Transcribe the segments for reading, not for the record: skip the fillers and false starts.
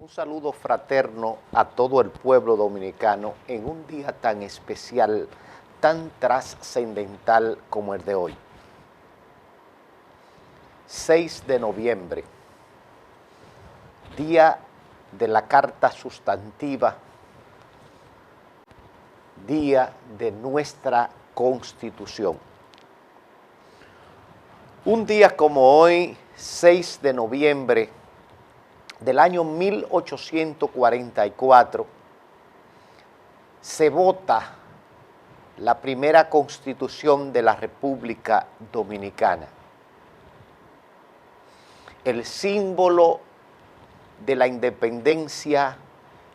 saludo fraterno a todo el pueblo dominicano en un día tan especial, tan trascendental como el de hoy. 6 de noviembre, día de la Carta Sustantiva, día de nuestra Constitución. Un día como hoy, 6 de noviembre del año 1844, se vota la primera Constitución de la República Dominicana. El símbolo de la independencia,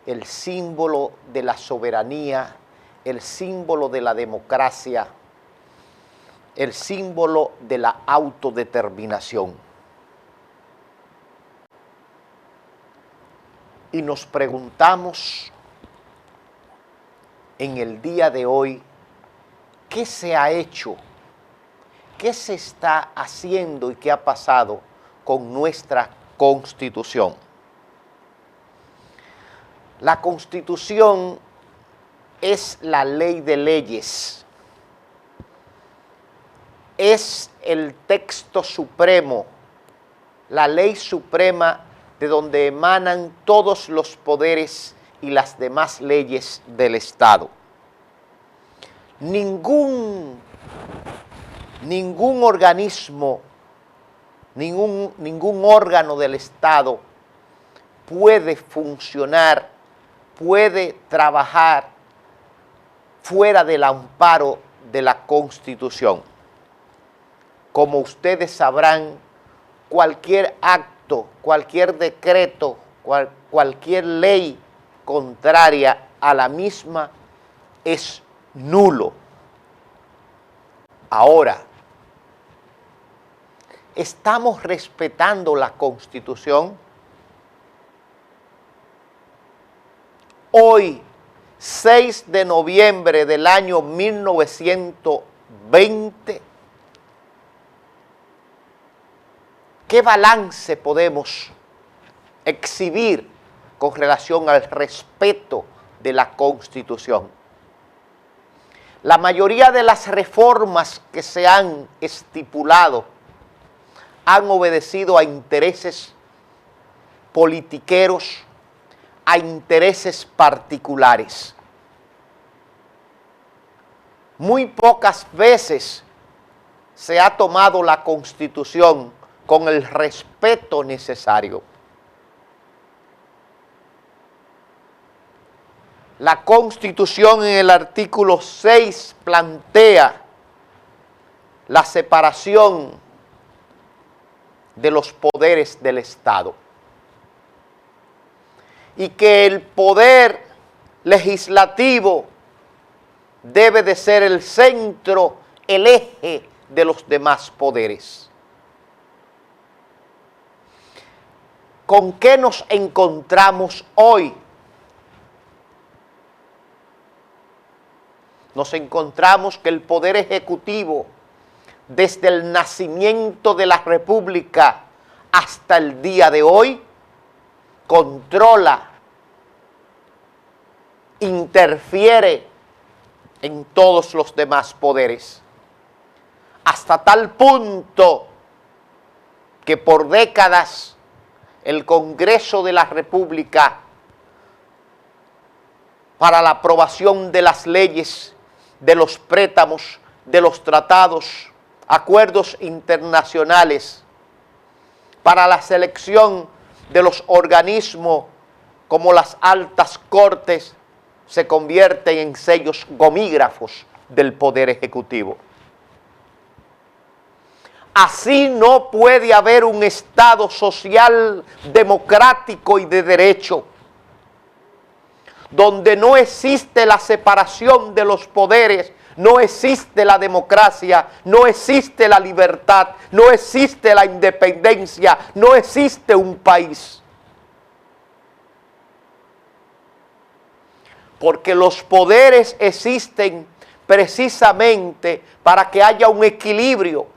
el símbolo de la soberanía, el símbolo de la democracia, el símbolo de la autodeterminación. Y nos preguntamos en el día de hoy, ¿qué se ha hecho? ¿Qué se está haciendo y qué ha pasado con nuestra Constitución? La Constitución es la ley de leyes, es el texto supremo, la ley suprema de donde emanan todos los poderes y las demás leyes del Estado. Ningún organismo, ningún órgano del Estado puede funcionar, puede trabajar fuera del amparo de la Constitución. Como ustedes sabrán, cualquier acto, cualquier decreto, cualquier ley contraria a la misma es nulo. Ahora, ¿estamos respetando la Constitución? Hoy, 6 de noviembre del año 1920, ¿qué balance podemos exhibir con relación al respeto de la Constitución? La mayoría de las reformas que se han estipulado han obedecido a intereses politiqueros, a intereses particulares. Muy pocas veces se ha tomado la Constitución con el respeto necesario. La Constitución en el artículo 6 plantea la separación de los poderes del Estado y que el poder legislativo debe de ser el centro, el eje de los demás poderes. ¿Con qué nos encontramos hoy? Nos encontramos que el Poder Ejecutivo, desde el nacimiento de la República hasta el día de hoy, controla, interfiere en todos los demás poderes, hasta tal punto que por décadas el Congreso de la República, para la aprobación de las leyes, de los préstamos, de los tratados, acuerdos internacionales, para la selección de los organismos como las altas cortes, se convierten en sellos gomígrafos del Poder Ejecutivo. Así no puede haber un Estado social, democrático y de derecho, donde no existe la separación de los poderes, no existe la democracia, no existe la libertad, no existe la independencia, no existe un país. Porque los poderes existen precisamente para que haya un equilibrio,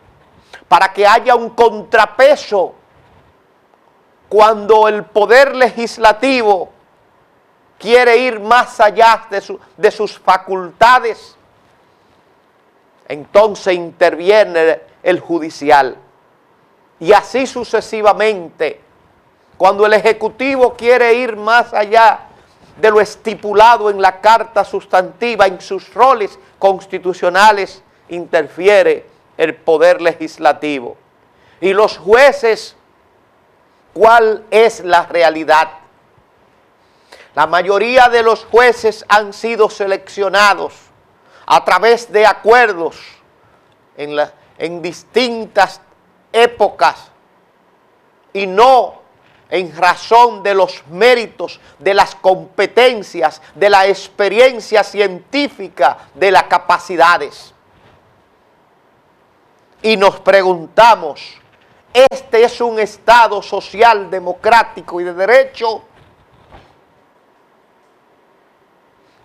para que haya un contrapeso cuando el poder legislativo quiere ir más allá de sus facultades, entonces interviene el judicial. Y así sucesivamente, cuando el Ejecutivo quiere ir más allá de lo estipulado en la Carta Sustantiva, en sus roles constitucionales, interfiere el Poder Legislativo. Y los jueces, ¿cuál es la realidad? La mayoría de los jueces han sido seleccionados a través de acuerdos en distintas épocas y no en razón de los méritos, de las competencias, de la experiencia científica, de las capacidades. Y nos preguntamos, ¿este es un Estado social, democrático y de derecho?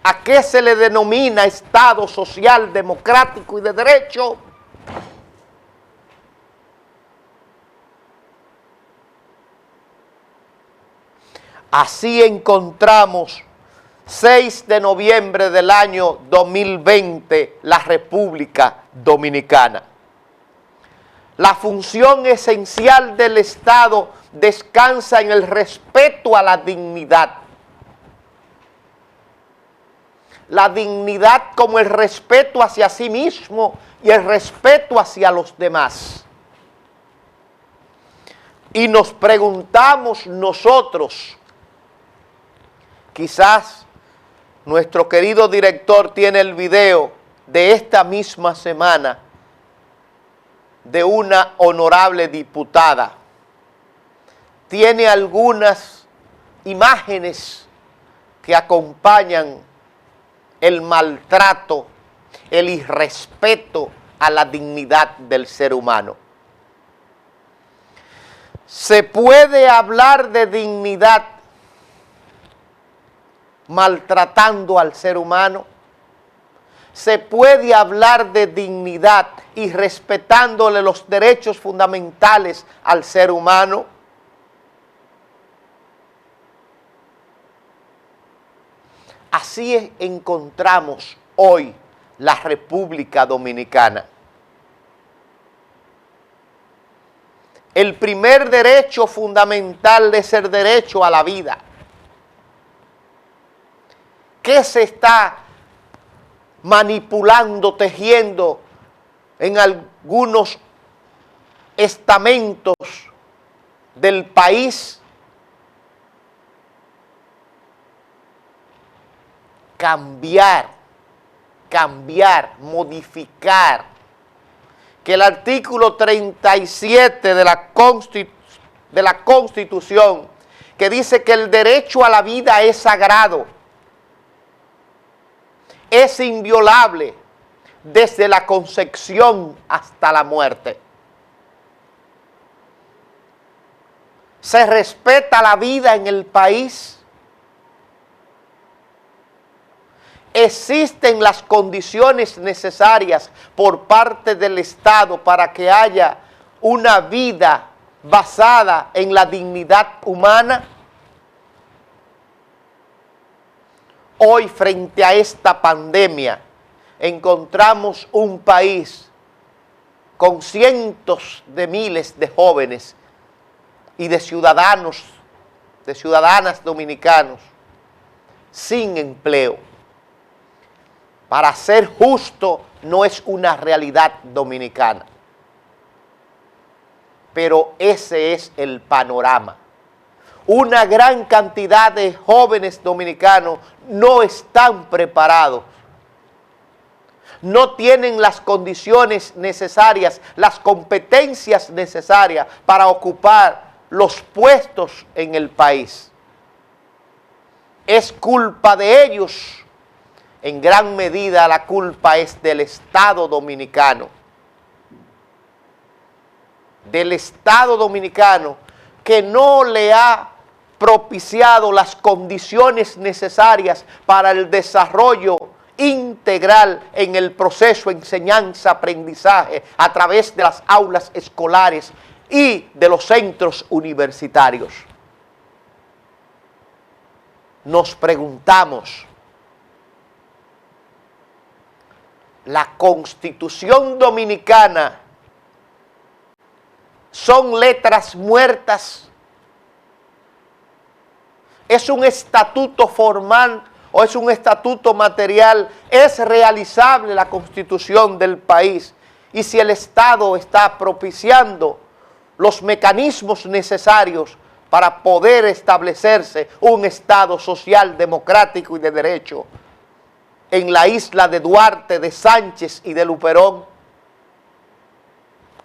¿A qué se le denomina Estado social, democrático y de derecho? Así encontramos 6 de noviembre del año 2020 la República Dominicana. La función esencial del Estado descansa en el respeto a la dignidad. La dignidad como el respeto hacia sí mismo y el respeto hacia los demás. Y nos preguntamos nosotros, quizás nuestro querido director tiene el video de esta misma semana de una honorable diputada. Tiene algunas imágenes que acompañan el maltrato, el irrespeto a la dignidad del ser humano. ¿Se puede hablar de dignidad maltratando al ser humano? ¿Se puede hablar de dignidad y respetándole los derechos fundamentales al ser humano? Así encontramos hoy la República Dominicana. El primer derecho fundamental es el derecho a la vida. ¿Qué se está manipulando, tejiendo en algunos estamentos del país? Cambiar, modificar, que el artículo 37 de la Constitución, que dice que el derecho a la vida es sagrado, es inviolable desde la concepción hasta la muerte. ¿Se respeta la vida en el país? ¿Existen las condiciones necesarias por parte del Estado para que haya una vida basada en la dignidad humana? Hoy, frente a esta pandemia, encontramos un país con cientos de miles de jóvenes y de ciudadanos, de ciudadanas dominicanos sin empleo. Para ser justo, no es una realidad dominicana, pero ese es el panorama. Una gran cantidad de jóvenes dominicanos no están preparados, no tienen las condiciones necesarias, las competencias necesarias para ocupar los puestos en el país. Es culpa de ellos. En gran medida la culpa es del Estado dominicano. Del Estado dominicano que no le ha propiciado las condiciones necesarias para el desarrollo integral en el proceso de enseñanza-aprendizaje a través de las aulas escolares y de los centros universitarios. nos preguntamos, ¿la Constitución Dominicana son letras muertas? ¿Es un estatuto formal o es un estatuto material? ¿Es realizable la Constitución del país? Y si el Estado está propiciando los mecanismos necesarios para poder establecerse un Estado social, democrático y de derecho en la isla de Duarte, de Sánchez y de Luperón.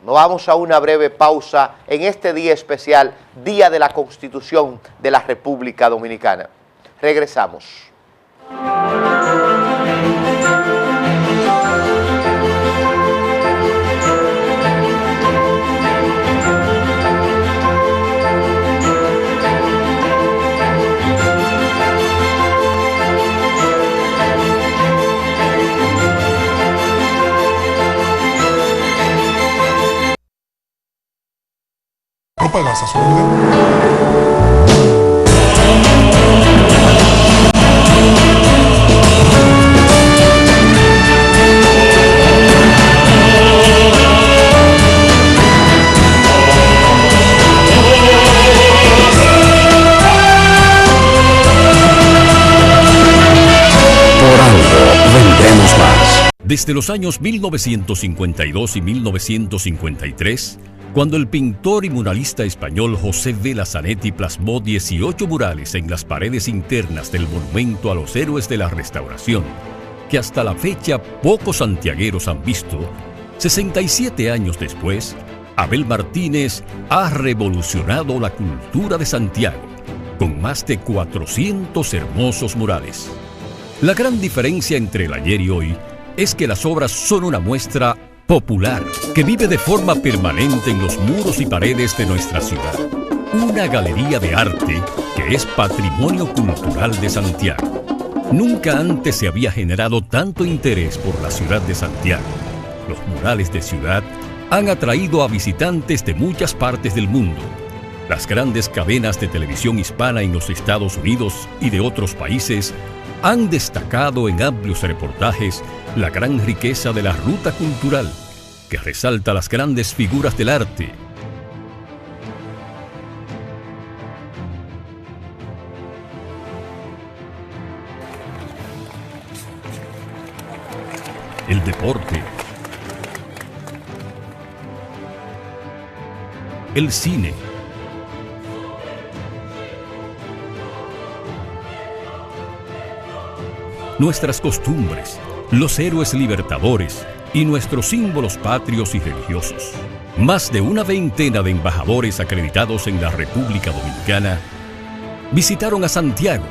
Nos vamos a una breve pausa en este día especial, Día de la Constitución de la República Dominicana. Regresamos. ¿No pagas a su deuda? Por algo vendremos más. Desde los años 1952 y 1953, cuando el pintor y muralista español José Vela Zanetti plasmó 18 murales en las paredes internas del monumento a los héroes de la Restauración, que hasta la fecha pocos santiagueros han visto, 67 años después, Abel Martínez ha revolucionado la cultura de Santiago, con más de 400 hermosos murales. La gran diferencia entre el ayer y hoy es que las obras son una muestra popular que vive de forma permanente en los muros y paredes de nuestra ciudad. Una galería de arte que es patrimonio cultural de Santiago. Nunca antes se había generado tanto interés por la ciudad de Santiago. Los murales de ciudad han atraído a visitantes de muchas partes del mundo. Las grandes cadenas de televisión hispana en los Estados Unidos y de otros países han destacado en amplios reportajes la gran riqueza de la ruta cultural, que resalta las grandes figuras del arte. El deporte, el cine, nuestras costumbres, los héroes libertadores y nuestros símbolos patrios y religiosos. Más de una veintena de embajadores acreditados en la República Dominicana visitaron a Santiago,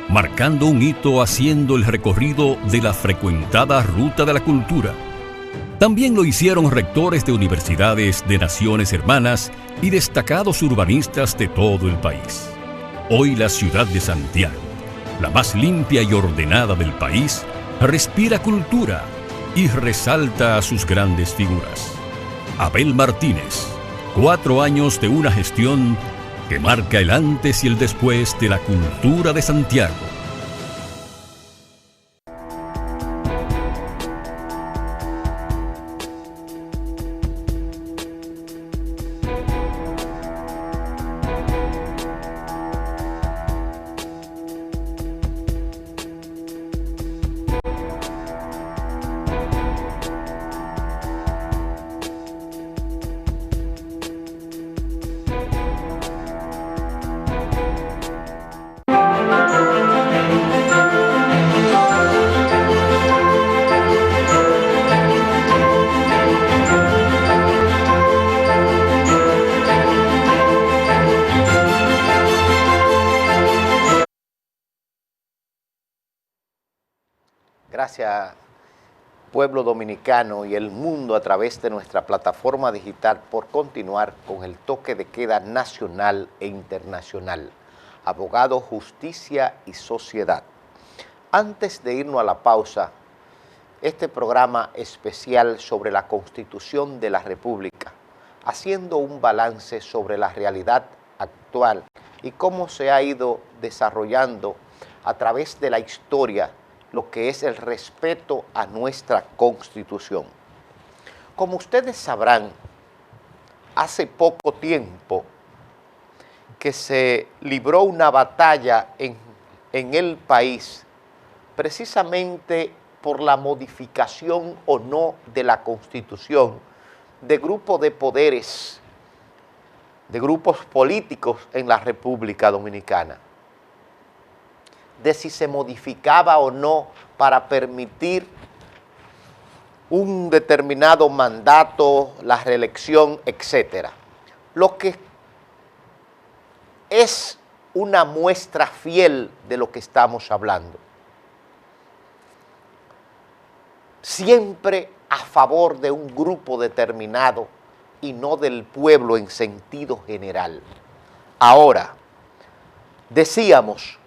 marcando un hito haciendo el recorrido de la frecuentada Ruta de la Cultura. También lo hicieron rectores de universidades de naciones hermanas y destacados urbanistas de todo el país. Hoy la ciudad de Santiago, la más limpia y ordenada del país, respira cultura y resalta a sus grandes figuras. Abel Martínez, 4 años de una gestión que marca el antes y el después de la cultura de Santiago. Gracias, pueblo dominicano y el mundo a través de nuestra plataforma digital por continuar con el toque de queda nacional e internacional. Abogado, Justicia y Sociedad. Antes de irnos a la pausa, este programa especial sobre la Constitución de la República, haciendo un balance sobre la realidad actual y cómo se ha ido desarrollando a través de la historia lo que es el respeto a nuestra Constitución. Como ustedes sabrán, hace poco tiempo que se libró una batalla en el país precisamente por la modificación o no de la Constitución de grupos de poderes, de grupos políticos en la República Dominicana, de si se modificaba o no para permitir un determinado mandato, la reelección, etc. Lo que es una muestra fiel de lo que estamos hablando. Siempre a favor de un grupo determinado y no del pueblo en sentido general. Ahora, decíamos,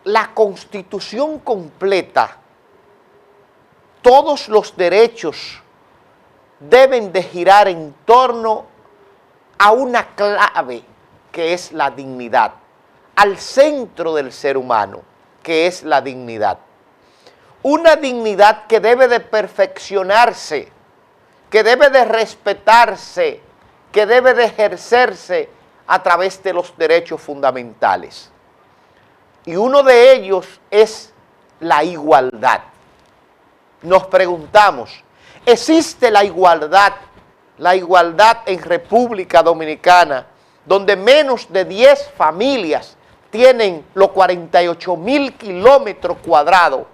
la Constitución completa, todos los derechos deben de girar en torno a una clave que es la dignidad, al centro del ser humano, que es la dignidad. Una dignidad que debe de perfeccionarse, que debe de respetarse, que debe de ejercerse a través de los derechos fundamentales. Y uno de ellos es la igualdad. Nos preguntamos, ¿existe la igualdad en República Dominicana, donde menos de 10 familias tienen los 48.000 kilómetros cuadrados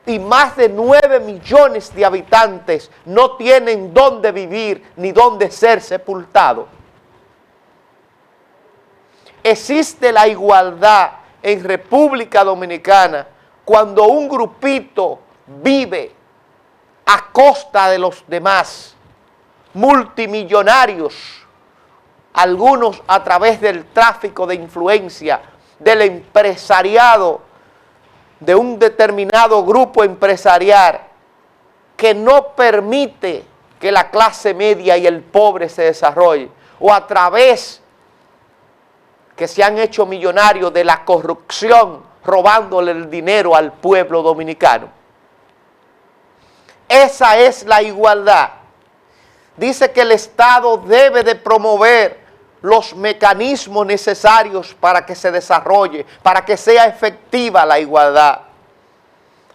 y más de 9 millones de habitantes no tienen dónde vivir ni dónde ser sepultados? Existe la igualdad en República Dominicana cuando un grupito vive a costa de los demás, multimillonarios, algunos a través del tráfico de influencia, del empresariado, de un determinado grupo empresarial que no permite que la clase media y el pobre se desarrolle, o a través que se han hecho millonarios de la corrupción, robándole el dinero al pueblo dominicano. Esa es la igualdad. Dice que el Estado debe de promover los mecanismos necesarios para que se desarrolle, para que sea efectiva la igualdad.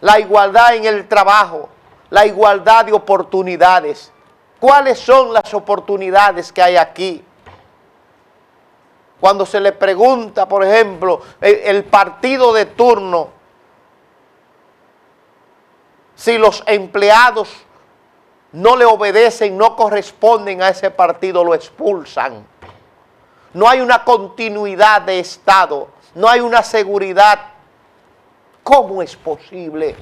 La igualdad en el trabajo, la igualdad de oportunidades. ¿Cuáles son las oportunidades que hay aquí? Cuando se le pregunta, por ejemplo, el partido de turno, si los empleados no le obedecen, no corresponden a ese partido, lo expulsan. No hay una continuidad de Estado, no hay una seguridad. ¿Cómo es posible?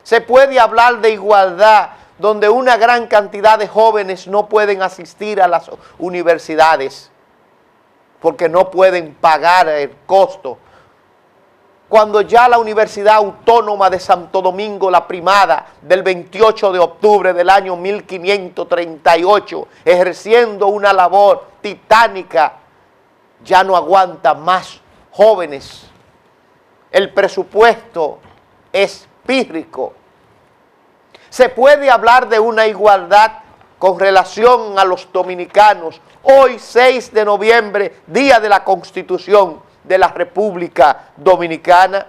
Se puede hablar de igualdad donde una gran cantidad de jóvenes no pueden asistir a las universidades porque no pueden pagar el costo. Cuando ya la Universidad Autónoma de Santo Domingo, la primada, del 28 de octubre del año 1538, ejerciendo una labor titánica, ya no aguanta más jóvenes. El presupuesto es pírrico. Se puede hablar de una igualdad con relación a los dominicanos. Hoy, 6 de noviembre, Día de la Constitución de la República Dominicana.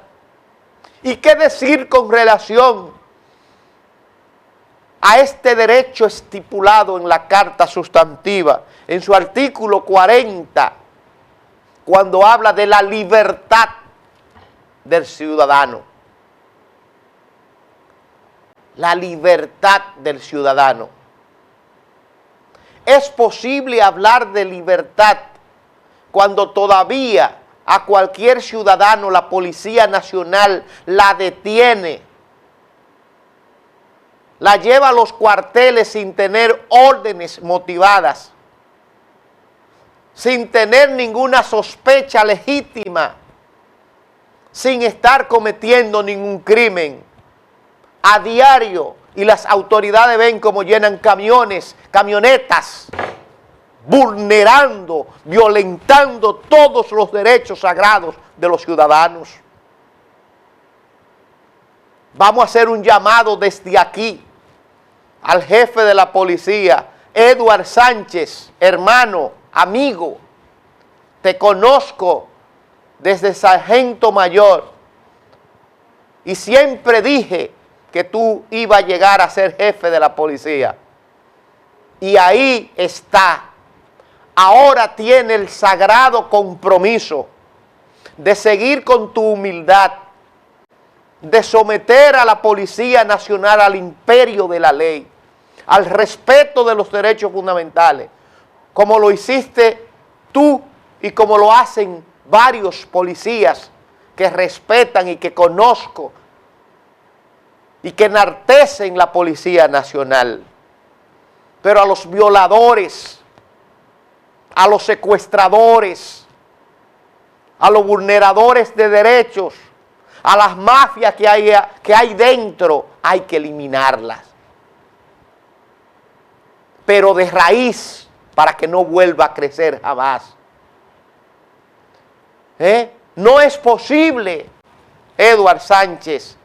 ¿Y qué decir con relación a este derecho estipulado en la Carta Sustantiva, en su artículo 40, cuando habla de la libertad del ciudadano? La libertad del ciudadano. Es posible hablar de libertad cuando todavía a cualquier ciudadano la Policía Nacional la detiene, la lleva a los cuarteles sin tener órdenes motivadas, sin tener ninguna sospecha legítima, sin estar cometiendo ningún crimen, a diario, y las autoridades ven cómo llenan camiones, camionetas vulnerando, violentando todos los derechos sagrados de los ciudadanos. Vamos a hacer un llamado desde aquí al jefe de la policía, Edward Sánchez, hermano, amigo. Te conozco desde sargento mayor y siempre dije que tú ibas a llegar a ser jefe de la policía. Y ahí está. Ahora tiene el sagrado compromiso de seguir con tu humildad, de someter a la Policía Nacional al imperio de la ley, al respeto de los derechos fundamentales, como lo hiciste tú y como lo hacen varios policías que respetan y que conozco y que enaltecen la Policía Nacional. Pero a los violadores, a los secuestradores, a los vulneradores de derechos, a las mafias que hay dentro, hay que eliminarlas. Pero de raíz, para que no vuelva a crecer jamás. No es posible, Edward Sánchez.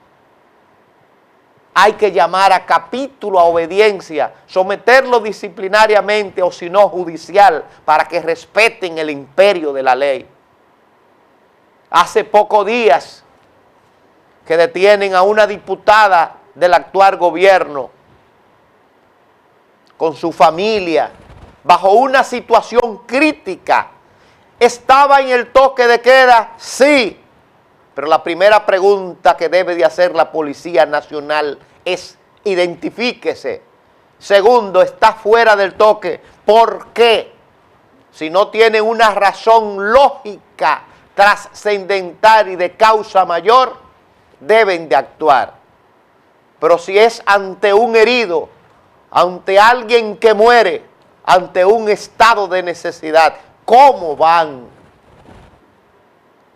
Hay que llamar a capítulo, a obediencia, someterlo disciplinariamente o si no judicial, para que respeten el imperio de la ley. Hace pocos días que detienen a una diputada del actual gobierno con su familia, bajo una situación crítica. ¿Estaba en el toque de queda? Sí. Pero la primera pregunta que debe de hacer la Policía Nacional es: identifíquese. Segundo, ¿está fuera del toque? ¿Por qué? Si no tiene una razón lógica, trascendental y de causa mayor, deben de actuar. Pero si es ante un herido, ante alguien que muere, ante un estado de necesidad, ¿cómo van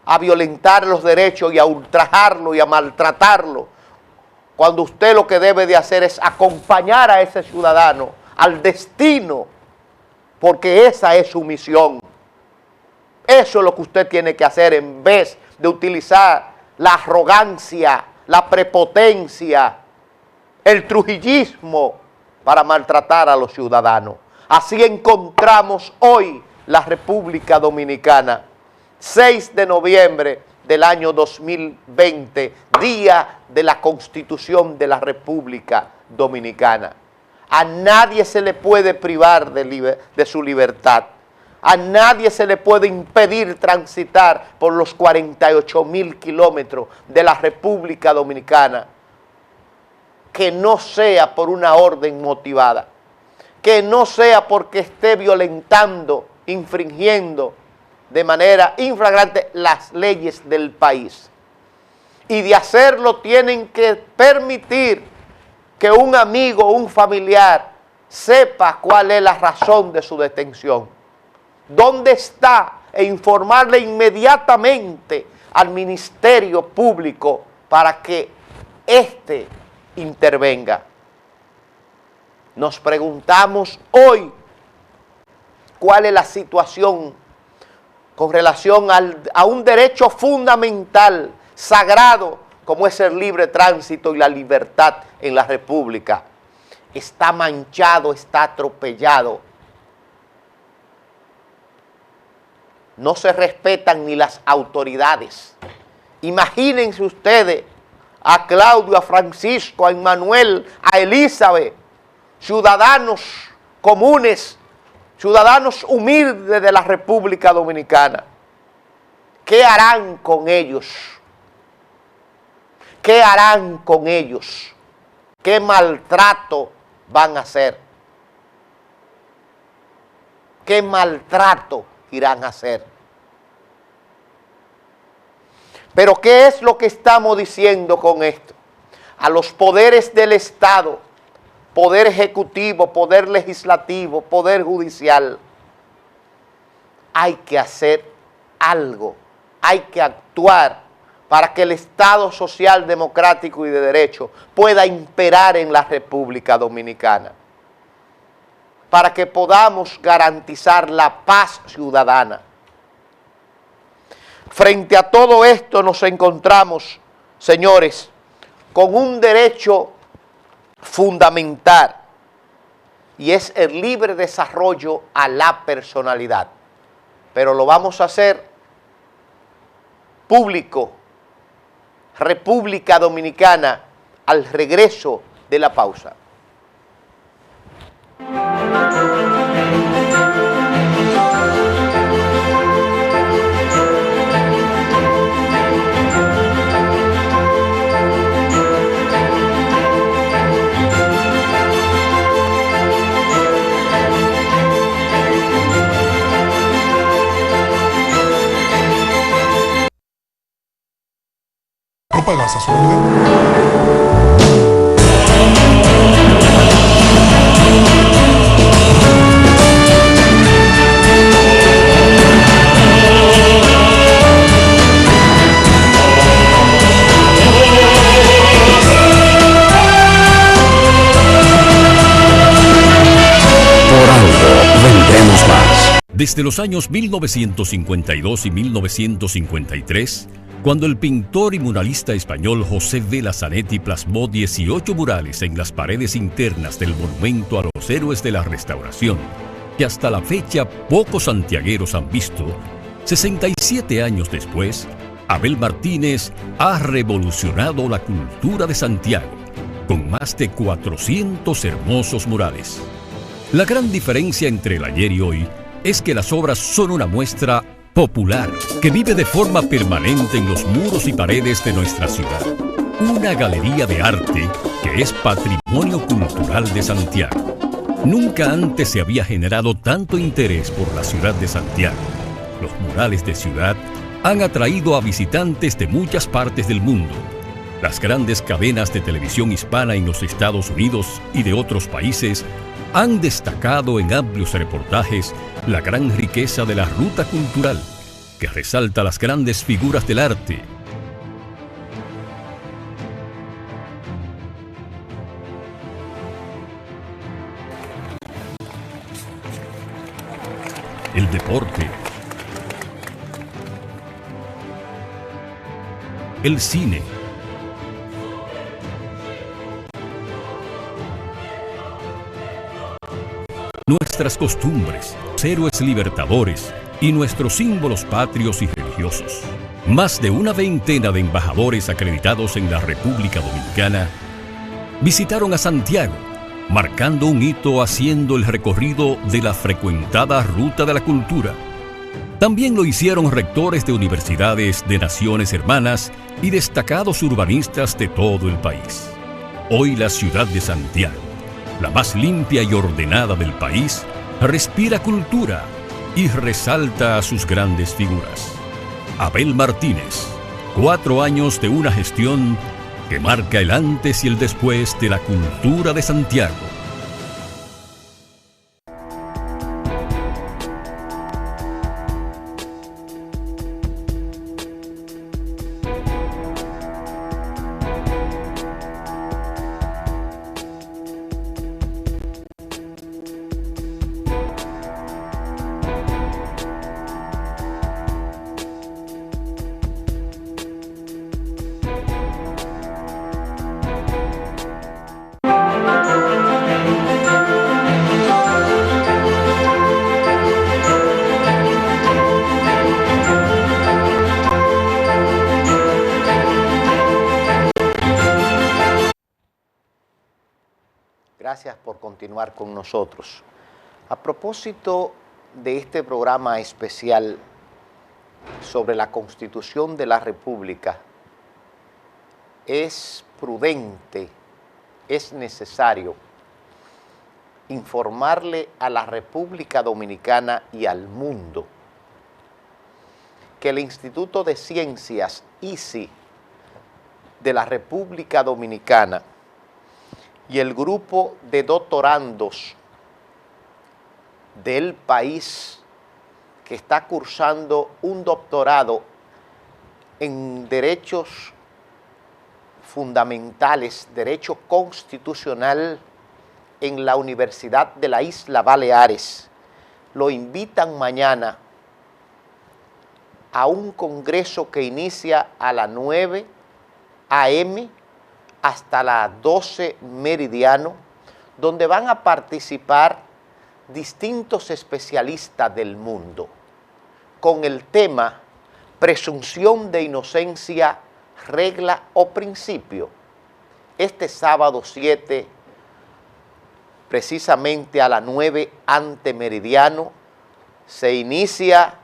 a violentar los derechos y a ultrajarlo y a maltratarlo? Cuando usted lo que debe de hacer es acompañar a ese ciudadano al destino, porque esa es su misión. Eso es lo que usted tiene que hacer en vez de utilizar la arrogancia, la prepotencia, el trujillismo para maltratar a los ciudadanos. Así encontramos hoy la República Dominicana, 6 de noviembre del año 2020, día de la Constitución de la República Dominicana. A nadie se le puede privar de su libertad. A nadie se le puede impedir transitar por los 48.000 kilómetros de la República Dominicana, que no sea por una orden motivada, que no sea porque esté violentando, infringiendo de manera infragante las leyes del país. Y de hacerlo tienen que permitir que un amigo o un familiar sepa cuál es la razón de su detención, dónde está, e informarle inmediatamente al Ministerio Público para que éste intervenga. Nos preguntamos hoy cuál es la situación con relación a un derecho fundamental, sagrado, como es el libre tránsito y la libertad en la República. Está manchado, está atropellado. No se respetan ni las autoridades. Imagínense ustedes a Claudio, a Francisco, a Emmanuel, a Elizabeth, ciudadanos comunes, ciudadanos humildes de la República Dominicana. ¿Qué harán con ellos? ¿Qué harán con ellos? ¿Qué maltrato van a hacer? ¿Qué maltrato irán a hacer? Pero ¿qué es lo que estamos diciendo con esto? A los poderes del Estado, poder ejecutivo, poder legislativo, poder judicial, hay que hacer algo, hay que actuar para que el Estado social, democrático y de derecho pueda imperar en la República Dominicana. para que podamos garantizar la paz ciudadana. Frente a todo esto nos encontramos, señores, con un derecho fundamental, y es el libre desarrollo a la personalidad. Pero lo vamos a hacer público, República Dominicana, al regreso de la pausa. ¿No pagas a su vida? Por algo vendremos más. Desde los años 1952 y 1953, cuando el pintor y muralista español José Vela Zanetti plasmó 18 murales en las paredes internas del monumento a los héroes de la Restauración, que hasta la fecha pocos santiagueros han visto, 67 años después, Abel Martínez ha revolucionado la cultura de Santiago, con más de 400 hermosos murales. La gran diferencia entre el ayer y hoy es que las obras son una muestra popular que vive de forma permanente en los muros y paredes de nuestra ciudad. Una galería de arte que es patrimonio cultural de Santiago. Nunca antes se había generado tanto interés por la ciudad de Santiago. Los murales de ciudad han atraído a visitantes de muchas partes del mundo. Las grandes cadenas de televisión hispana en los Estados Unidos y de otros países han destacado en amplios reportajes la gran riqueza de la ruta cultural, que resalta las grandes figuras del arte. El deporte, el cine, nuestras costumbres, héroes libertadores y nuestros símbolos patrios y religiosos. Más de una veintena de embajadores acreditados en la República Dominicana visitaron a Santiago, marcando un hito haciendo el recorrido de la frecuentada Ruta de la Cultura. También lo hicieron rectores de universidades de naciones hermanas y destacados urbanistas de todo el país. Hoy la ciudad de Santiago, la más limpia y ordenada del país, respira cultura y resalta a sus grandes figuras. Abel Martínez, 4 años de una gestión que marca el antes y el después de la cultura de Santiago. Gracias por continuar con nosotros. A propósito de este programa especial sobre la Constitución de la República, es prudente, es necesario informarle a la República Dominicana y al mundo que el Instituto de Ciencias ICI de la República Dominicana y el grupo de doctorandos del país que está cursando un doctorado en derechos fundamentales, derecho constitucional en la Universidad de la Isla Baleares lo invitan mañana a un congreso que inicia a las 9 a.m. hasta las 12 meridiano, donde van a participar distintos especialistas del mundo con el tema presunción de inocencia, regla o principio. Este sábado 7, precisamente a las 9 ante meridiano, se inicia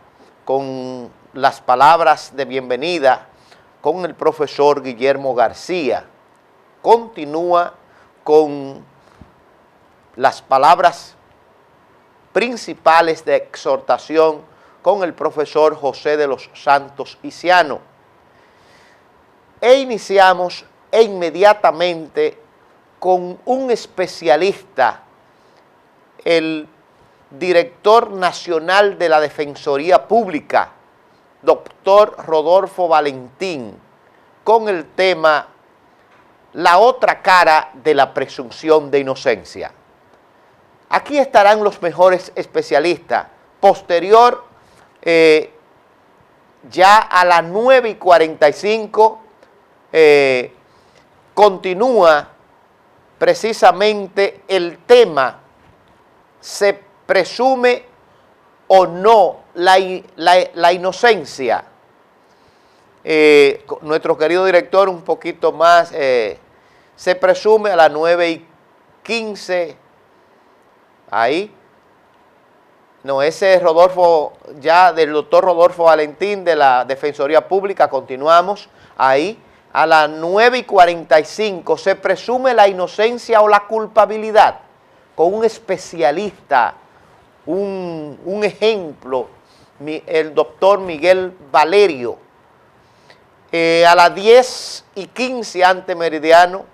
con las palabras de bienvenida con el profesor Guillermo García. Continúa con las palabras principales de exhortación con el profesor José de los Santos Isiano. E iniciamos inmediatamente con un especialista, el director nacional de la Defensoría Pública, doctor Rodolfo Valentín, con el tema la otra cara de la presunción de inocencia. Aquí estarán los mejores especialistas. Posterior, ya a las 9:45, continúa precisamente el tema, ¿se presume o no la inocencia? Nuestro querido director un poquito más, se presume a las 9:15, ahí. No, ese es Rodolfo, ya del doctor Rodolfo Valentín de la Defensoría Pública. Continuamos ahí. A las 9:45 se presume la inocencia o la culpabilidad, con un especialista, un ejemplo, el doctor Miguel Valerio. A las 10:15 ante meridiano,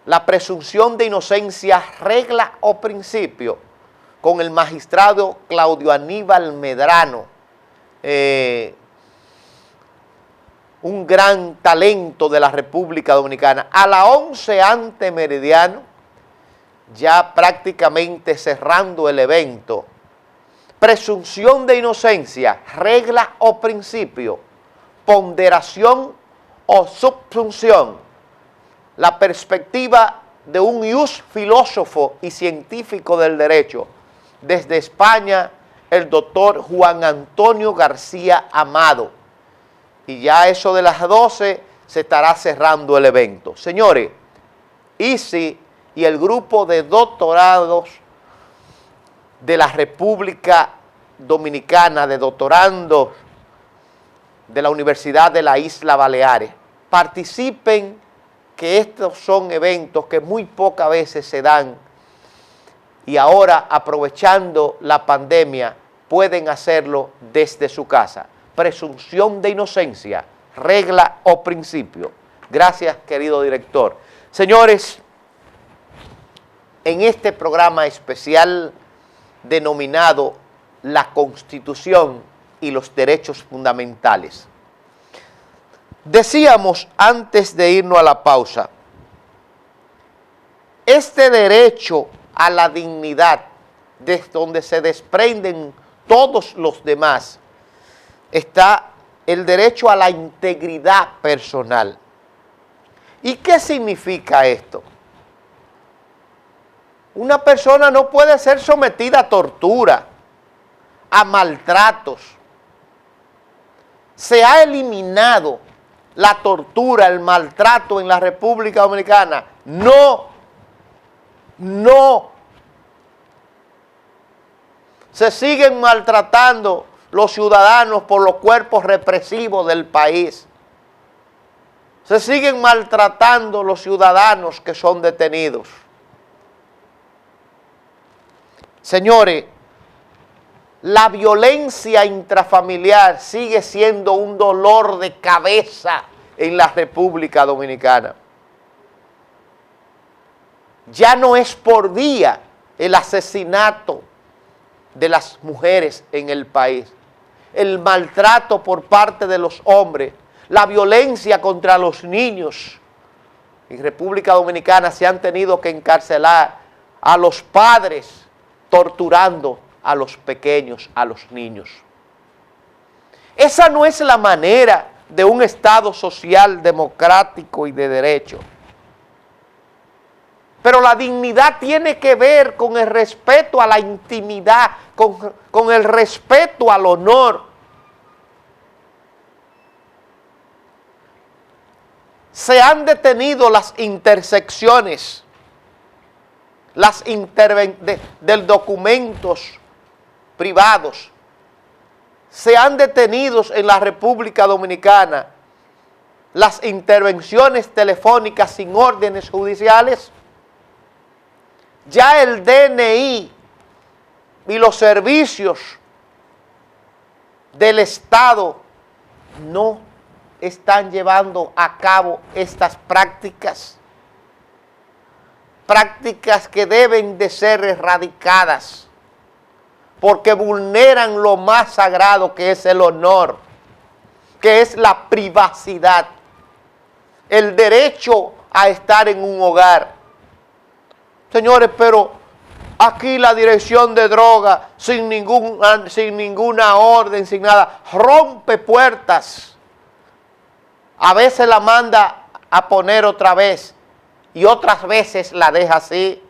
la presunción de inocencia, regla o principio, con el magistrado Claudio Aníbal Medrano, un gran talento de la República Dominicana. A las 11 ante meridiano, ya prácticamente cerrando el evento, presunción de inocencia, regla o principio, ponderación o subsunción, la perspectiva de un ius filósofo y científico del derecho. Desde España, el doctor Juan Antonio García Amado. Y ya eso de las 12 se estará cerrando el evento. Señores, ICI y el grupo de doctorados de la República Dominicana, de doctorandos de la Universidad de la Isla Baleares, participen, que estos son eventos que muy pocas veces se dan, y ahora, aprovechando la pandemia, pueden hacerlo desde su casa. Presunción de inocencia, regla o principio. Gracias, querido director. Señores, en este programa especial denominado La Constitución y los Derechos Fundamentales, decíamos antes de irnos a la pausa, este derecho a la dignidad, desde donde se desprenden todos los demás, está el derecho a la integridad personal. ¿Y qué significa esto? Una persona no puede ser sometida a tortura, a maltratos. Se ha eliminado la tortura, el maltrato en la República Dominicana. No. Se siguen maltratando los ciudadanos por los cuerpos represivos del país. Se siguen maltratando los ciudadanos que son detenidos. Señores, la violencia intrafamiliar sigue siendo un dolor de cabeza en la República Dominicana. Ya no es por día el asesinato de las mujeres en el país, el maltrato por parte de los hombres, la violencia contra los niños. En República Dominicana se han tenido que encarcelar a los padres torturando a los pequeños, a los niños. Esa no es la manera de un Estado social, democrático y de derecho. Pero la dignidad tiene que ver con el respeto a la intimidad, con el respeto al honor. Se han detenido las intersecciones, de documentos privados. Se han detenido en la República Dominicana las intervenciones telefónicas sin órdenes judiciales. Ya el DNI y los servicios del Estado no están llevando a cabo estas prácticas. Prácticas que deben de ser erradicadas porque vulneran lo más sagrado, que es el honor, que es la privacidad, el derecho a estar en un hogar. Señores, pero aquí la dirección de droga, sin ninguna orden, sin nada, rompe puertas. A veces la manda a poner otra vez y otras veces la deja así.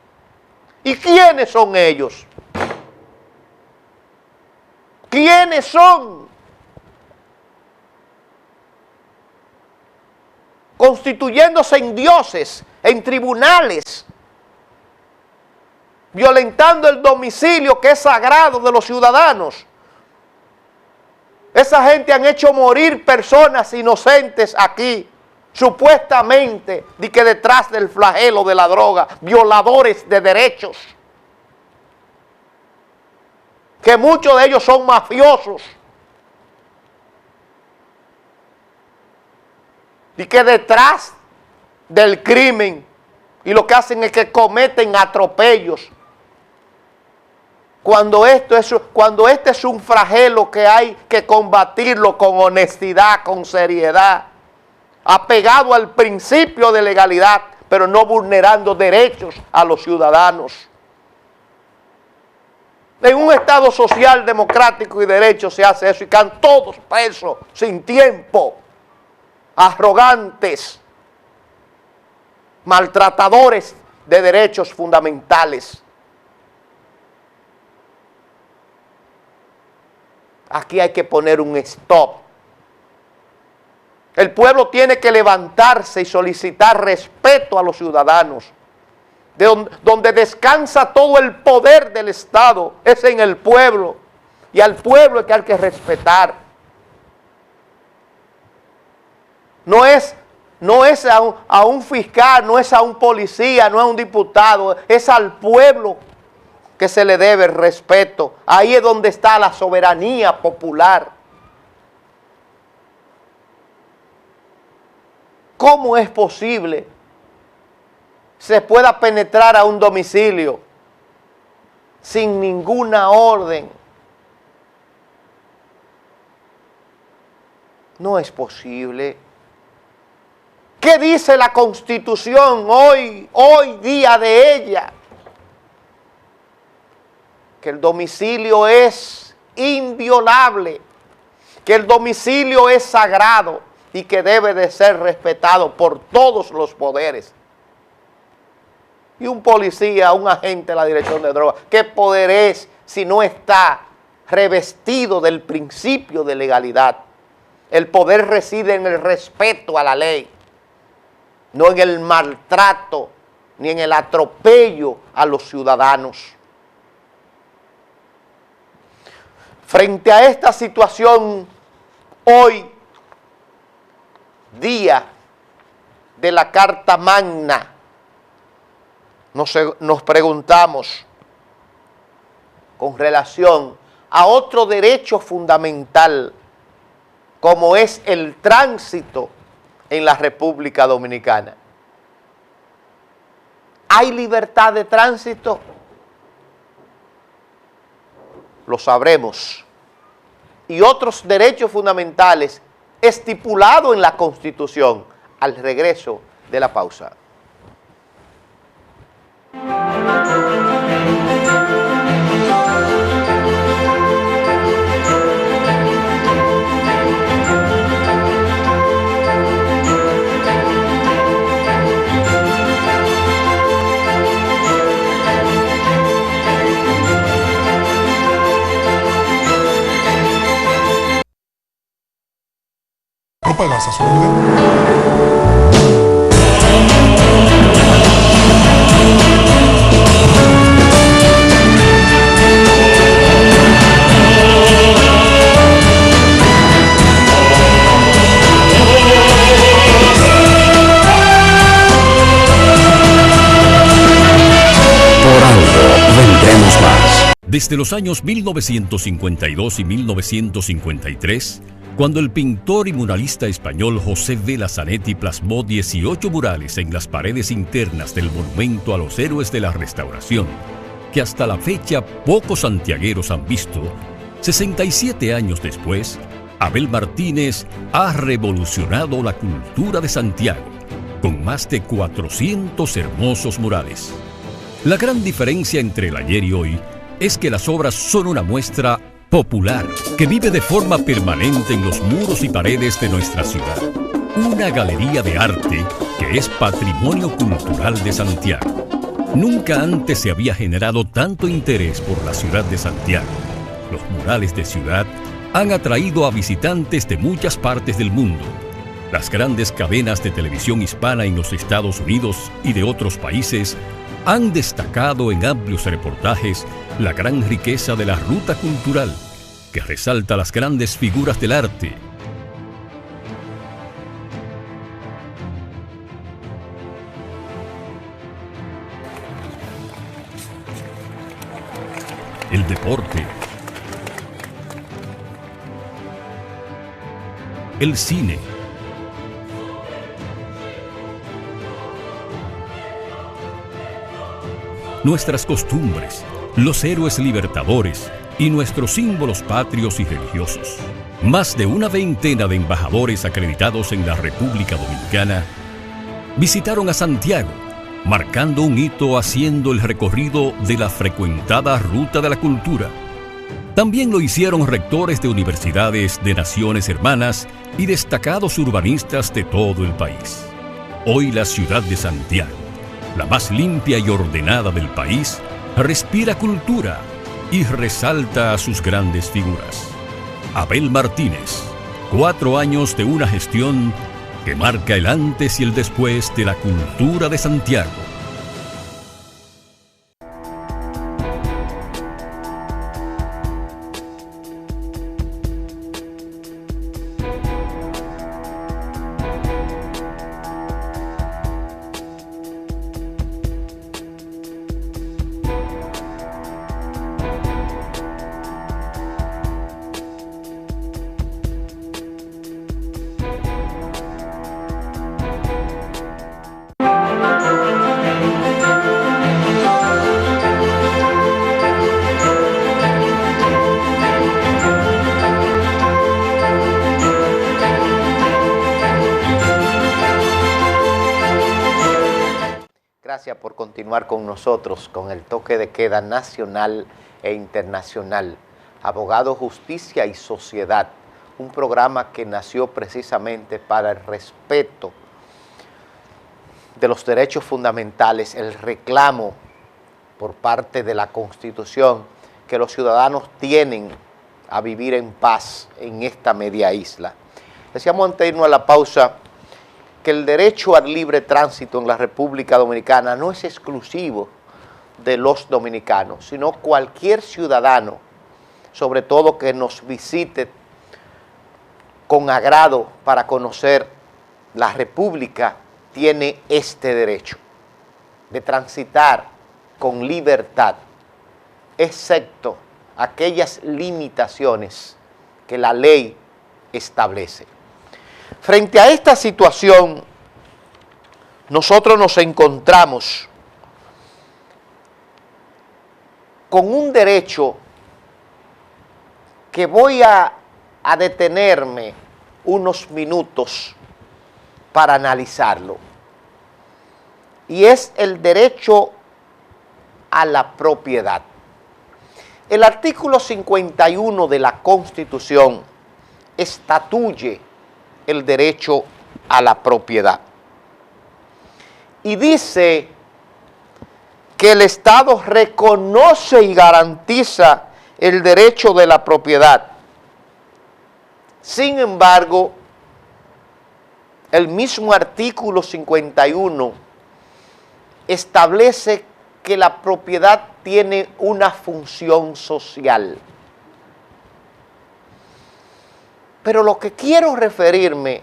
¿Y quiénes son ellos? ¿Quiénes son? Constituyéndose en dioses, en tribunales, violentando el domicilio que es sagrado de los ciudadanos. Esa gente han hecho morir personas inocentes aquí, supuestamente, de que detrás del flagelo de la droga, violadores de derechos, que muchos de ellos son mafiosos, y que detrás del crimen, y lo que hacen es que cometen atropellos. Cuando este es un flagelo que hay que combatirlo con honestidad, con seriedad, apegado al principio de legalidad, pero no vulnerando derechos a los ciudadanos. En un Estado social, democrático y derecho se hace eso y quedan todos presos, sin tiempo, arrogantes, maltratadores de derechos fundamentales. Aquí hay que poner un stop. El pueblo tiene que levantarse y solicitar respeto a los ciudadanos. Donde descansa todo el poder del Estado es en el pueblo. Y al pueblo es que hay que respetar. No es a un fiscal, no es a un policía, no es a un diputado, es al pueblo que se le debe el respeto. Ahí es donde está la soberanía popular. ¿Cómo es posible se pueda penetrar a un domicilio sin ninguna orden? No es posible. ¿Qué dice la Constitución hoy día de ella? Que el domicilio es inviolable, que el domicilio es sagrado y que debe de ser respetado por todos los poderes. Y un policía, un agente de la dirección de drogas, ¿qué poder es si no está revestido del principio de legalidad? El poder reside en el respeto a la ley, no en el maltrato ni en el atropello a los ciudadanos. Frente a esta situación, hoy, día de la Carta Magna, nos preguntamos con relación a otro derecho fundamental, como es el tránsito en la República Dominicana. ¿Hay libertad de tránsito? Lo sabremos. Y otros derechos fundamentales estipulados en la Constitución al regreso de la pausa. pagas a su orden. Por algo vendremos más. Desde los años 1952 y 1953, cuando el pintor y muralista español José Vela Zanetti plasmó 18 murales en las paredes internas del monumento a los héroes de la Restauración, que hasta la fecha pocos santiagueros han visto, 67 años después, Abel Martínez ha revolucionado la cultura de Santiago, con más de 400 hermosos murales. La gran diferencia entre el ayer y hoy es que las obras son una muestra popular que vive de forma permanente en los muros y paredes de nuestra ciudad. Una galería de arte que es patrimonio cultural de Santiago. Nunca antes se había generado tanto interés por la ciudad de Santiago. Los murales de ciudad han atraído a visitantes de muchas partes del mundo. Las grandes cadenas de televisión hispana en los Estados Unidos y de otros países han destacado en amplios reportajes la gran riqueza de la ruta cultural, que resalta las grandes figuras del arte. El deporte, el cine, nuestras costumbres, los héroes libertadores y nuestros símbolos patrios y religiosos. Más de una veintena de embajadores acreditados en la República Dominicana visitaron a Santiago, marcando un hito haciendo el recorrido de la frecuentada Ruta de la Cultura. También lo hicieron rectores de universidades de naciones hermanas y destacados urbanistas de todo el país. Hoy la ciudad de Santiago, la más limpia y ordenada del país, respira cultura y resalta a sus grandes figuras. Abel Martínez, 4 años de una gestión que marca el antes y el después de la cultura de Santiago. Gracias por continuar con nosotros con el toque de queda nacional e internacional. Abogado, Justicia y Sociedad, un programa que nació precisamente para el respeto de los derechos fundamentales, el reclamo por parte de la Constitución que los ciudadanos tienen a vivir en paz en esta media isla. Decíamos antes de irnos a la pausa que el derecho al libre tránsito en la República Dominicana no es exclusivo de los dominicanos, sino cualquier ciudadano, sobre todo que nos visite con agrado para conocer la República, tiene este derecho de transitar con libertad, excepto aquellas limitaciones que la ley establece. Frente a esta situación, nosotros nos encontramos con un derecho que voy a detenerme unos minutos para analizarlo, y es el derecho a la propiedad. El artículo 51 de la Constitución estatuye el derecho a la propiedad y dice que el Estado reconoce y garantiza el derecho de la propiedad. Sin embargo, el mismo artículo 51 establece que la propiedad tiene una función social. Pero lo que quiero referirme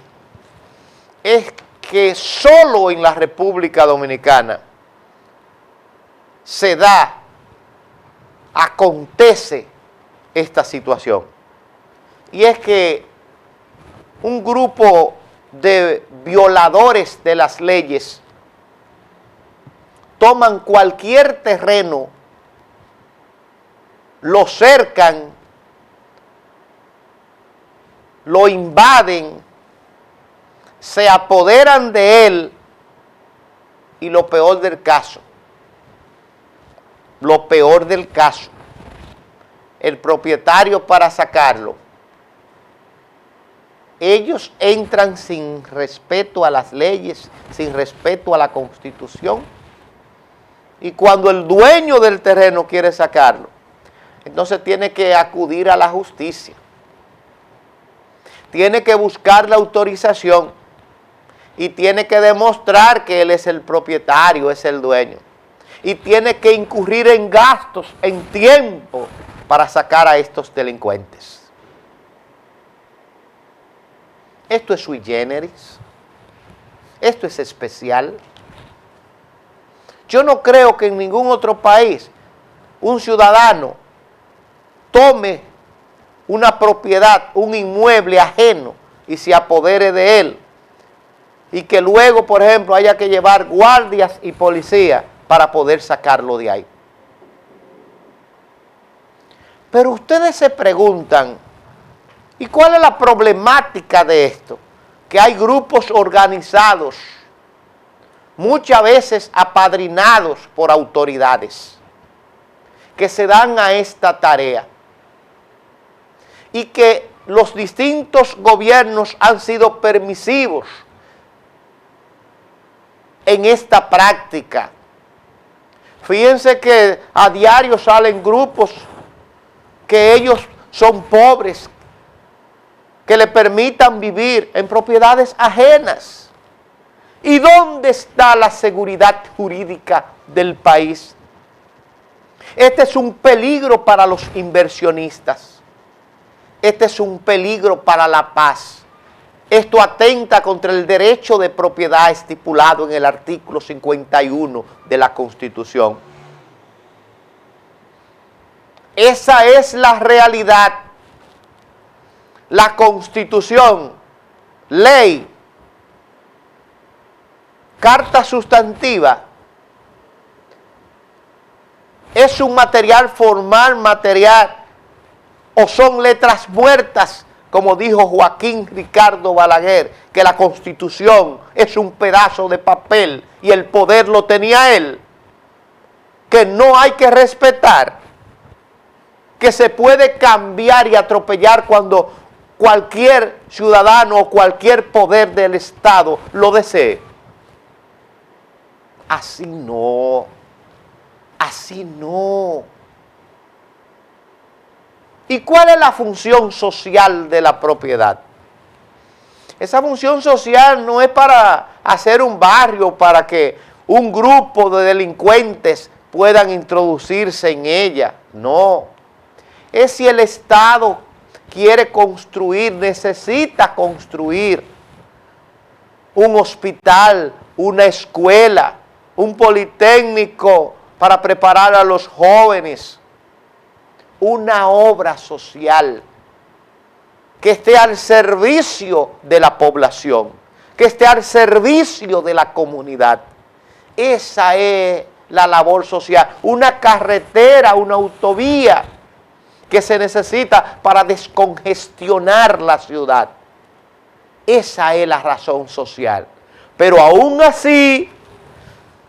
es que solo en la República Dominicana se da, acontece esta situación. Y es que un grupo de violadores de las leyes toman cualquier terreno, lo cercan, lo invaden, se apoderan de él y lo peor del caso, el propietario para sacarlo, ellos entran sin respeto a las leyes, sin respeto a la Constitución, y cuando el dueño del terreno quiere sacarlo, entonces tiene que acudir a la justicia, tiene que buscar la autorización y tiene que demostrar que él es el propietario, es el dueño, y tiene que incurrir en gastos, en tiempo, para sacar a estos delincuentes. Esto es sui generis, esto es especial. Yo no creo que en ningún otro país un ciudadano tome una propiedad, un inmueble ajeno y se apodere de él y que luego, por ejemplo, haya que llevar guardias y policía para poder sacarlo de ahí. Pero ustedes se preguntan, ¿y cuál es la problemática de esto? Que hay grupos organizados, muchas veces apadrinados por autoridades, que se dan a esta tarea y que los distintos gobiernos han sido permisivos en esta práctica. Fíjense que a diario salen grupos que ellos son pobres, que le permitan vivir en propiedades ajenas. ¿Y dónde está la seguridad jurídica del país? Este es un peligro para los inversionistas. Este es un peligro para la paz. Esto atenta contra el derecho de propiedad estipulado en el artículo 51 de la Constitución. Esa es la realidad. La Constitución, ley, carta sustantiva, es un material formal, material, o son letras muertas, como dijo Joaquín Ricardo Balaguer, que la Constitución es un pedazo de papel y el poder lo tenía él, que no hay que respetar, que se puede cambiar y atropellar cuando cualquier ciudadano o cualquier poder del Estado lo desee. Así no, así no. ¿Y cuál es la función social de la propiedad? Esa función social no es para hacer un barrio, para que un grupo de delincuentes puedan introducirse en ella, no. Es si el Estado quiere construir, necesita construir un hospital, una escuela, un politécnico para preparar a los jóvenes, una obra social que esté al servicio de la población, que esté al servicio de la comunidad. Esa es la labor social, una carretera, una autovía que se necesita para descongestionar la ciudad. Esa es la razón social. Pero aún así,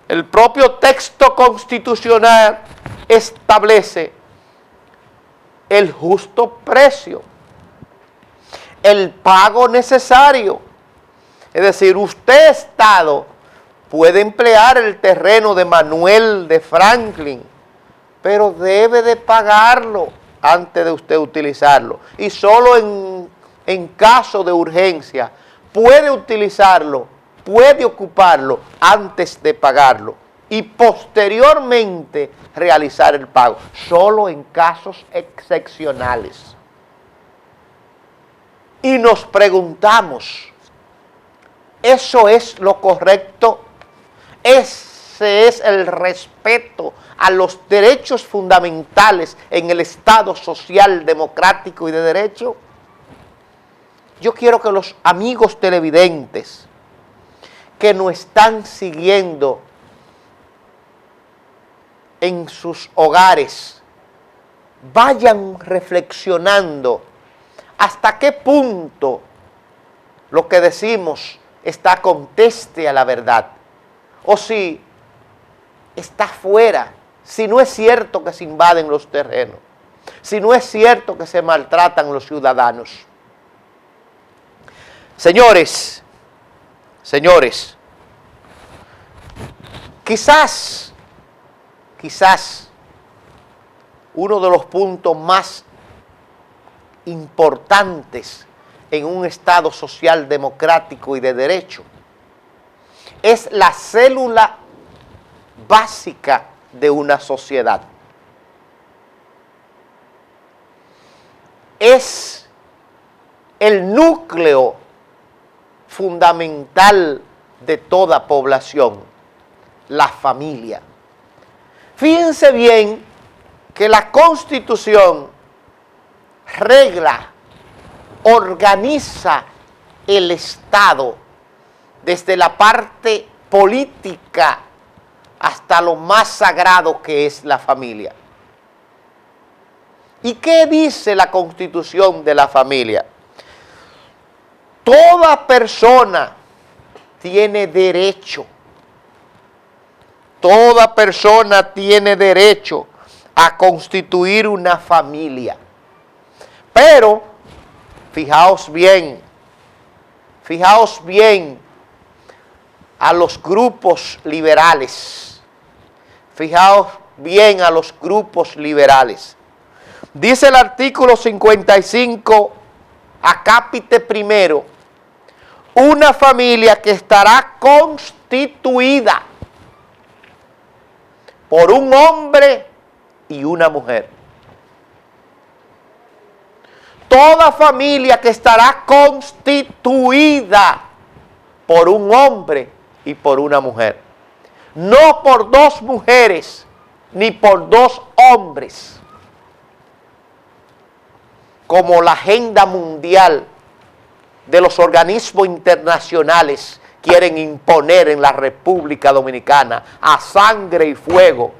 el propio texto constitucional establece el justo precio, el pago necesario. Es decir, usted, Estado, puede emplear el terreno de Manuel de Franklin, pero debe de pagarlo antes de usted utilizarlo. Y solo en caso de urgencia puede utilizarlo, puede ocuparlo antes de pagarlo y posteriormente realizar el pago, solo en casos excepcionales. Y nos preguntamos, ¿eso es lo correcto? ¿Ese es el respeto a los derechos fundamentales en el Estado social, democrático y de derecho? Yo quiero que los amigos televidentes que nos están siguiendo en sus hogares vayan reflexionando hasta qué punto lo que decimos está conteste a la verdad, o si está fuera, si no es cierto que se invaden los terrenos, si no es cierto que se maltratan los ciudadanos. Señores, quizás uno de los puntos más importantes en un Estado social democrático y de derecho es la célula básica de una sociedad. Es el núcleo fundamental de toda población, la familia. Fíjense bien que la Constitución regla, organiza el Estado desde la parte política hasta lo más sagrado que es la familia. ¿Y qué dice la Constitución de la familia? Toda persona tiene derecho, a constituir una familia. Pero, fijaos bien a los grupos liberales. Dice el artículo 55, acápite primero, una familia que estará constituida por un hombre y una mujer. Toda familia que estará constituida por un hombre y por una mujer. No por dos mujeres ni por dos hombres, como la agenda mundial de los organismos internacionales quieren imponer en la República Dominicana a sangre y fuego.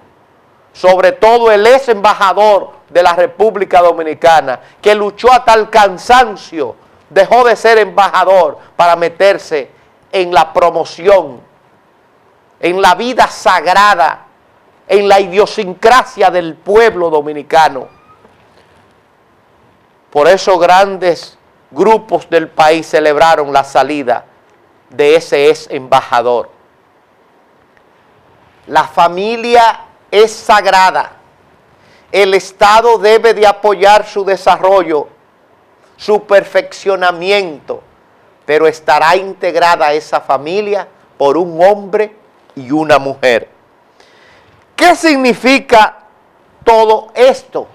Sobre todo el ex embajador de la República Dominicana, que luchó hasta el cansancio, dejó de ser embajador para meterse en la promoción, en la vida sagrada, en la idiosincrasia del pueblo dominicano. Por eso grandes grupos del país celebraron la salida de ese ex embajador. La familia es sagrada. El Estado debe de apoyar su desarrollo, su perfeccionamiento, pero estará integrada esa familia por un hombre y una mujer. ¿Qué significa todo esto?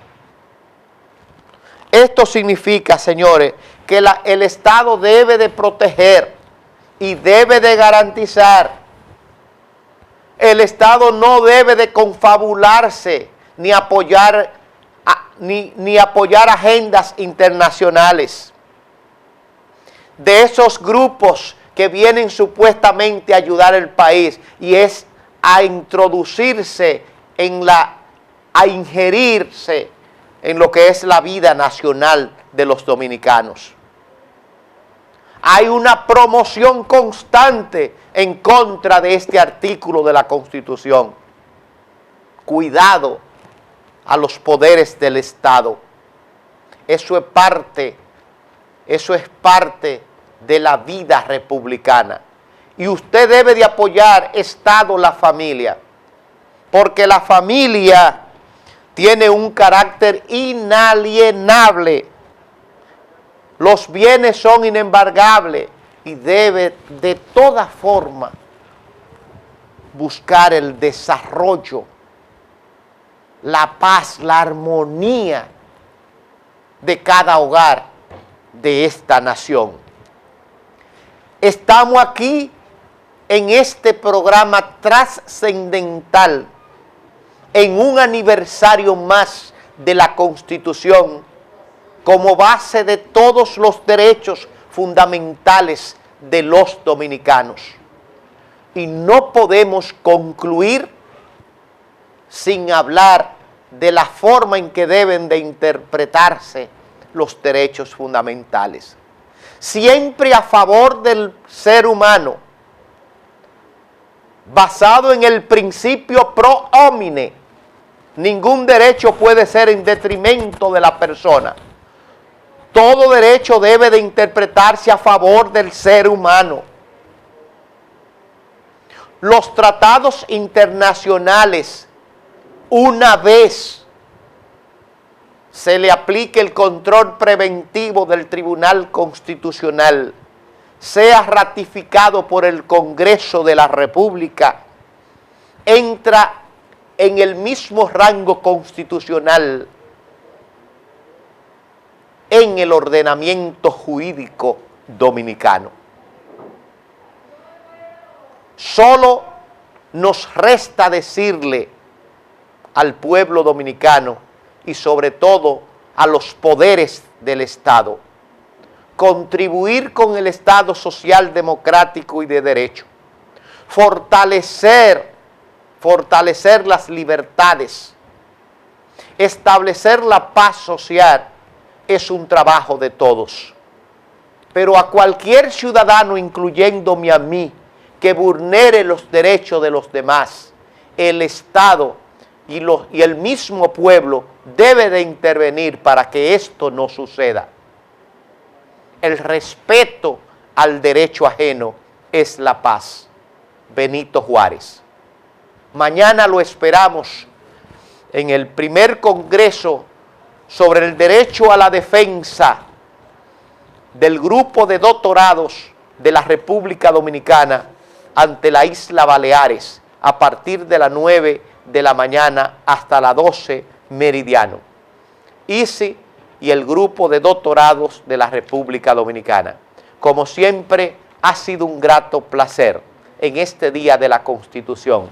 Esto significa, señores, que el Estado debe de proteger y debe de garantizar. El Estado no debe de confabularse ni apoyar agendas internacionales de esos grupos que vienen supuestamente a ayudar al país, y es a introducirse a ingerirse en lo que es la vida nacional de los dominicanos. Hay una promoción constante en contra de este artículo de la Constitución. Cuidado a los poderes del Estado. Eso es parte de la vida republicana. Y usted debe de apoyar Estado, la familia, porque la familia tiene un carácter inalienable. Los bienes son inembargables, y debe de toda forma buscar el desarrollo, la paz, la armonía de cada hogar de esta nación. Estamos aquí en este programa trascendental, en un aniversario más de la Constitución, como base de todos los derechos fundamentales de los dominicanos. Y no podemos concluir sin hablar de la forma en que deben de interpretarse los derechos fundamentales. Siempre a favor del ser humano, basado en el principio pro homine. Ningún derecho puede ser en detrimento de la persona. Todo derecho debe de interpretarse a favor del ser humano. Los tratados internacionales, una vez se le aplique el control preventivo del Tribunal Constitucional, sea ratificado por el Congreso de la República, entra en el mismo rango constitucional en el ordenamiento jurídico dominicano. Solo nos resta decirle al pueblo dominicano y sobre todo a los poderes del Estado, contribuir con el Estado social, democrático y de derecho, fortalecer las libertades, establecer la paz social, es un trabajo de todos. Pero a cualquier ciudadano, incluyéndome a mí, que vulnere los derechos de los demás, el Estado y el mismo pueblo debe de intervenir para que esto no suceda. El respeto al derecho ajeno es la paz. Benito Juárez. Mañana lo esperamos en el primer congreso sobre el derecho a la defensa del grupo de doctorados de la República Dominicana ante la Isla Baleares, a partir de las 9 de la mañana hasta las 12 meridiano. ICI y el grupo de doctorados de la República Dominicana. Como siempre, ha sido un grato placer en este día de la Constitución.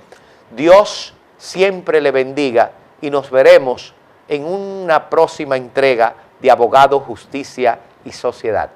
Dios siempre le bendiga y nos veremos en una próxima entrega de Abogado, Justicia y Sociedad.